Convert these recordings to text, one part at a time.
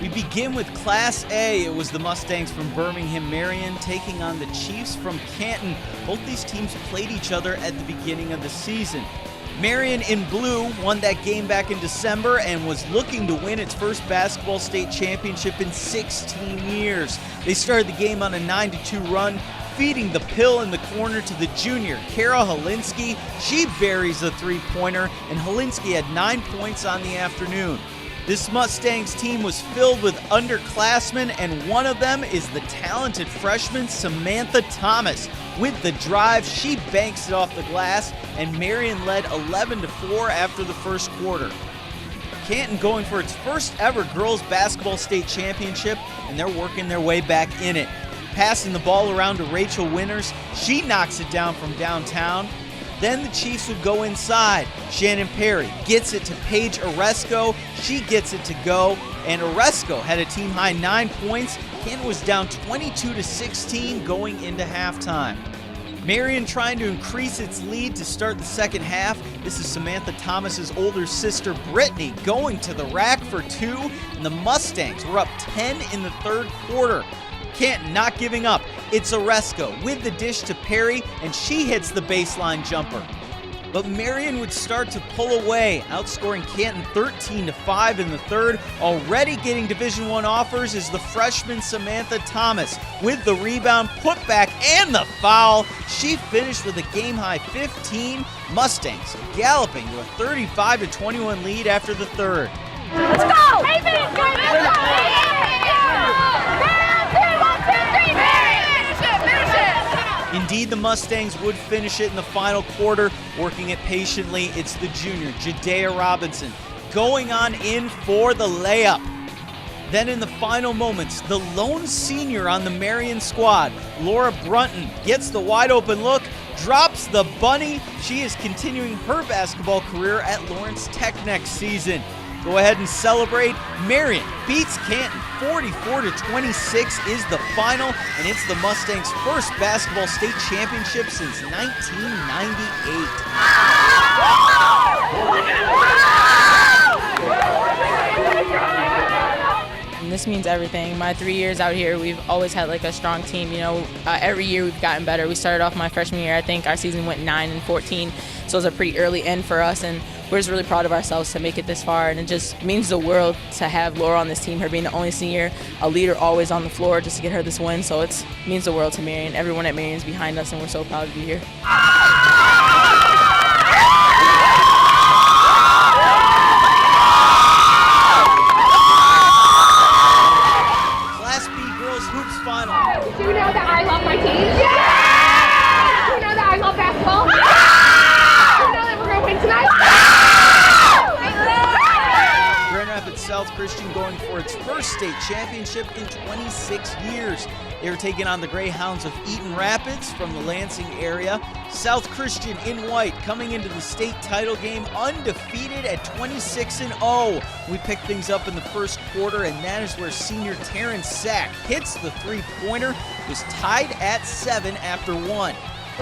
We begin with Class A. It was the Mustangs from Birmingham Marion taking on the Chiefs from Canton. Both these teams played each other at the beginning of the season. Marion in blue won that game back in December and was looking to win its first basketball state championship in 16 years. They started the game on a 9-2 run, feeding the pill in the corner to the junior, Kara Holinsky. She buries the three-pointer, and Holinsky had 9 points on the afternoon. This Mustangs team was filled with underclassmen, and one of them is the talented freshman Samantha Thomas. With the drive, she banks it off the glass, and Marion led 11-4 after the first quarter. Canton going for its first ever girls basketball state championship, and they're working their way back in it. Passing the ball around to Rachel Winters, she knocks it down from downtown. Then the Chiefs would go inside. Shannon Perry gets it to Paige Oresco. She gets it to go, and Oresco had a team-high 9 points. Canton was down 22-16 going into halftime. Marion trying to increase its lead to start the second half. This is Samantha Thomas's older sister, Brittany, going to the rack for 2, and the Mustangs were up 10 in the third quarter. Canton not giving up. It's Oresco with the dish to Perry, and she hits the baseline jumper. But Marion would start to pull away, outscoring Canton 13-5 in the third. Already getting Division I offers is the freshman Samantha Thomas with the rebound, putback, and the foul. She finished with a game-high 15. Mustangs galloping to a 35-21 lead after the third. Let's go! Hey, let's go! Indeed, the Mustangs would finish it in the final quarter, working it patiently. It's the junior, Jadea Robinson, going on in for the layup. Then in the final moments, the lone senior on the Marion squad, Laura Brunton, gets the wide open look, drops the bunny. She is continuing her basketball career at Lawrence Tech next season. Go ahead and celebrate. Marion beats Canton 44-26 is the final, and it's the Mustangs' first basketball state championship since 1998. And this means everything. My 3 years out here, we've always had like a strong team. Every year we've gotten better. We started off my freshman year. I think our season went 9-14, so it was a pretty early end for us, and we're just really proud of ourselves to make it this far, and it just means the world to have Laura on this team, her being the only senior, a leader always on the floor just to get her this win. So it means the world to Marion. Everyone at Marion's behind us, and we're so proud to be here. Class B girls hoops final. Do you know that I love my team? Yeah! Do you know that I love basketball? Do you know that we're going to win tonight? South Christian going for its first state championship in 26 years. They were taking on the Greyhounds of Eaton Rapids from the Lansing area. South Christian in white coming into the state title game undefeated at 26-0. We picked things up in the first quarter, and that is where senior Terrence Sack hits the three-pointer. It was tied at 7 after 1. We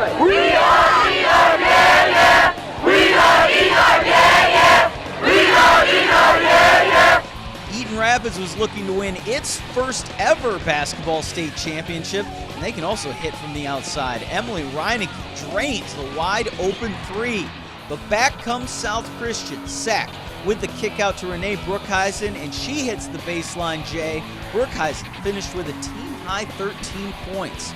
are Eaton, yeah, yeah! We are Eaton, yeah, yeah! We are Eaton, yeah, yeah! Eaton Rapids was looking to win its first ever basketball state championship, and they can also hit from the outside. Emily Reinecke drains the wide open three, but back comes South Christian. Sack with the kick out to Renee Brookhuizen, and she hits the baseline J. Brookhuizen finished with a team-high 13 points.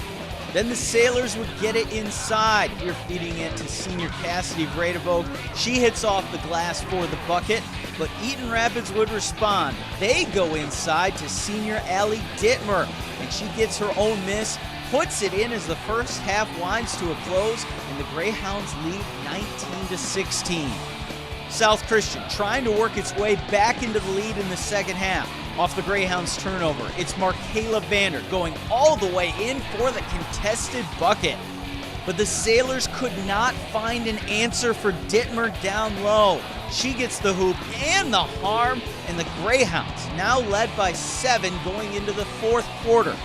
Then the Sailors would get it inside. Here feeding it to senior Cassidy Vredevogt. She hits off the glass for the bucket, but Eaton Rapids would respond. They go inside to senior Allie Dittmer, and she gets her own miss, puts it in as the first half winds to a close, and the Greyhounds lead 19-16. South Christian trying to work its way back into the lead in the second half. Off the Greyhounds turnover, it's Markayla Vander going all the way in for the contested bucket. But the Sailors could not find an answer for Dittmer down low. She gets the hoop and the harm, and the Greyhounds now led by 7 going into the fourth quarter.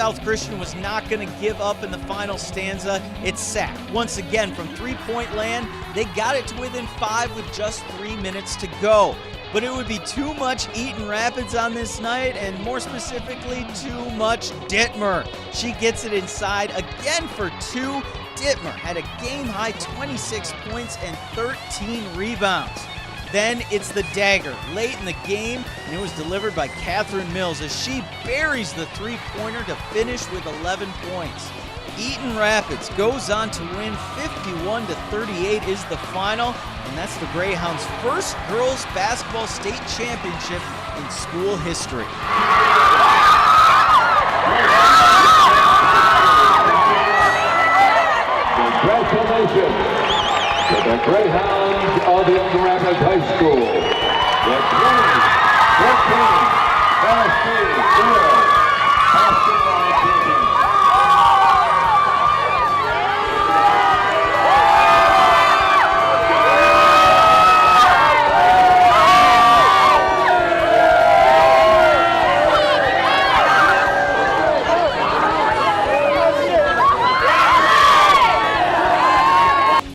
South Christian was not going to give up in the final stanza. It's sacked. Once again, from three-point land, they got it to within 5 with just 3 minutes to go. But it would be too much Eaton Rapids on this night, and more specifically, too much Dittmer. She gets it inside again for 2. Dittmer had a game-high 26 points and 13 rebounds. Then it's the dagger late in the game, and it was delivered by Catherine Mills as she buries the three-pointer to finish with 11 points. Eaton Rapids goes on to win 51-38 is the final, and that's the Greyhounds' first girls basketball state championship in school history. Congratulations to the Greyhounds of Eaton Rapids High School.